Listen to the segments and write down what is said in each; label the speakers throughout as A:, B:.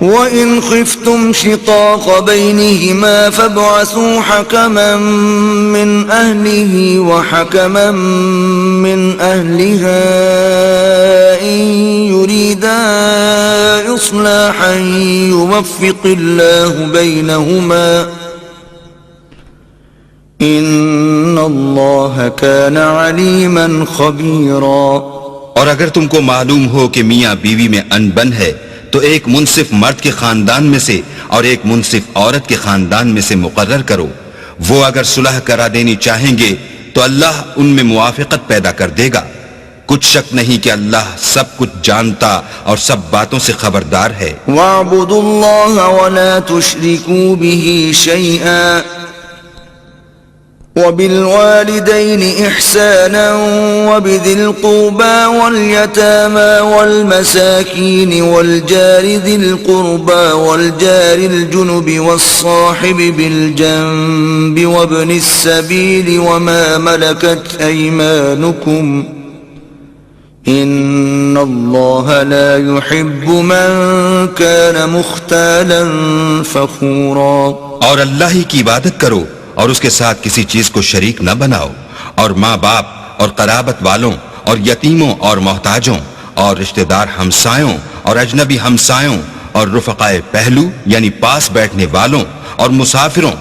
A: وَإِنْ خِفْتُمْ شِقَاقَ بَيْنِهِمَا فَابْعَثُوا حَكَمًا مِّنْ أَهْلِهِ وَحَكَمًا مِّنْ أَهْلِهَا إِنْ يُرِيدَا إِصْلَاحًا يُوَفِّقِ اللَّهُ بَيْنَهُمَا إِنَّ اللَّهَ كَانَ عَلِيمًا خَبِيرًا۔
B: اور اگر تم کو معلوم ہو کہ میاں بیوی میں انبن ہے تو ایک منصف مرد کے خاندان میں سے اور ایک منصف عورت کے خاندان میں سے مقرر کرو، وہ اگر صلح کرا دینی چاہیں گے تو اللہ ان میں موافقت پیدا کر دے گا۔ کچھ شک نہیں کہ اللہ سب کچھ جانتا اور سب باتوں سے خبردار ہے۔
A: وَاعْبُدُوا اللَّهَ وَلَا تُشْرِكُوا بِهِ شَيْئًا وَبِالْوَالِدَيْنِ إِحْسَانًا وَبِذِي الْقُرْبَى وَالْيَتَامَى وَالْمَسَاكِينِ وَالْجَارِ ذِي الْقُرْبَى وَالْجَارِ الْجُنُبِ وَالصَّاحِبِ بِالْجَنبِ وَابْنِ السَّبِيلِ وَمَا مَلَكَتْ أَيْمَانُكُمْ إِنَّ اللَّهَ لَا يُحِبُّ مَنْ كَانَ مُخْتَالًا فَخُورًا۔
B: اور اللہ ہی کی عبادت کرو اور اس کے ساتھ کسی چیز کو شریک نہ بناؤ، اور ماں باپ اور قرابت والوں اور یتیموں اور محتاجوں اور رشتہ دار ہمسایوں اور اجنبی ہمسایوں اور رفقائے پہلو یعنی پاس بیٹھنے والوں اور مسافروں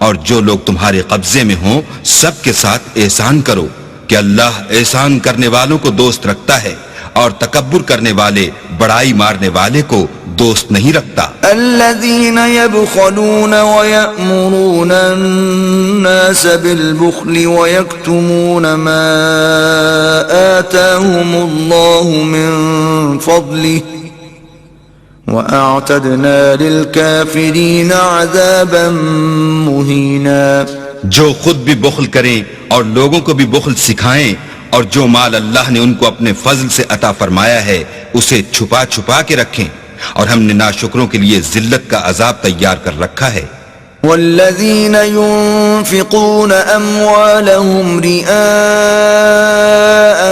B: اور جو لوگ تمہارے قبضے میں ہوں سب کے ساتھ احسان کرو، کہ اللہ احسان کرنے والوں کو دوست رکھتا ہے اور تکبر کرنے والے بڑائی مارنے والے کو دوست نہیں رکھتا۔
A: الذين يبخلون ويأمرون الناس بالبخل ويكتمون ما آتاهم الله من فضله وأعتدنا للكافرين عذابا مهينا۔
B: جو خود بھی بخل کریں اور لوگوں کو بھی بخل سکھائیں، اور جو مال اللہ نے ان کو اپنے فضل سے عطا فرمایا ہے اسے چھپا چھپا کے رکھیں، اور ہم نے ناشکروں کے لیے ذلت کا عذاب تیار کر رکھا ہے۔
A: والذین ينفقون اموالهم رئاء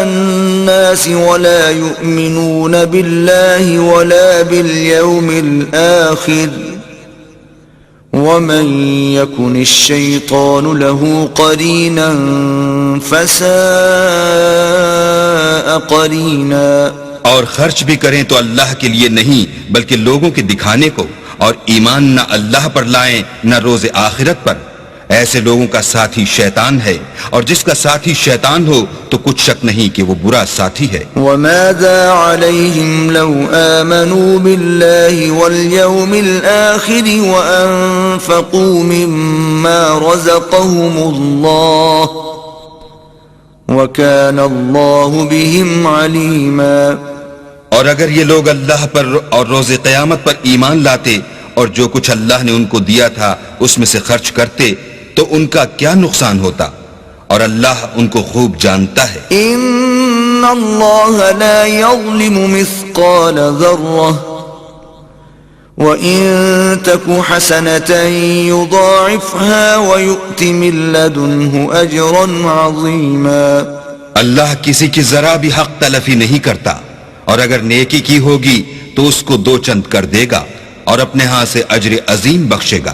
A: الناس ولا يؤمنون بالله ولا باليوم الآخر ومن يكن الشيطان له قرينا فساء قرينا۔
B: اور خرچ بھی کریں تو اللہ کے لیے نہیں بلکہ لوگوں کے دکھانے کو، اور ایمان نہ اللہ پر لائیں نہ روز آخرت پر، ایسے لوگوں کا ساتھی شیطان ہے، اور جس کا ساتھی شیطان ہو تو کچھ شک نہیں کہ وہ برا ساتھی ہے۔
A: وَمَاذَا عَلَيْهِمْ لَوْ آمَنُوا بِاللَّهِ وَالْيَوْمِ الْآخِرِ وَأَنفَقُوا مِمَّا رَزَقَهُمُ اللَّهُ وَكَانَ اللَّهُ بِهِمْ عَلِيمًا۔
B: اور اگر یہ لوگ اللہ پر اور روز قیامت پر ایمان لاتے اور جو کچھ اللہ نے ان کو دیا تھا اس میں سے خرچ کرتے تو ان کا کیا نقصان ہوتا، اور اللہ ان کو خوب جانتا ہے۔
A: ان اللہ لا یظلم مثقال ذرہ وَإِن تَكُ حَسَنَةً يُضَاعِفْهَا وَيُؤْتِ مِن لَّدُنْهُ أَجْرًا عَظِيمًا۔
B: اللہ کسی کی ذرا بھی حق تلفی نہیں کرتا، اور اگر نیکی کی ہوگی تو اس کو دو چند کر دے گا اور اپنے ہاں سے اجر عظیم بخشے گا۔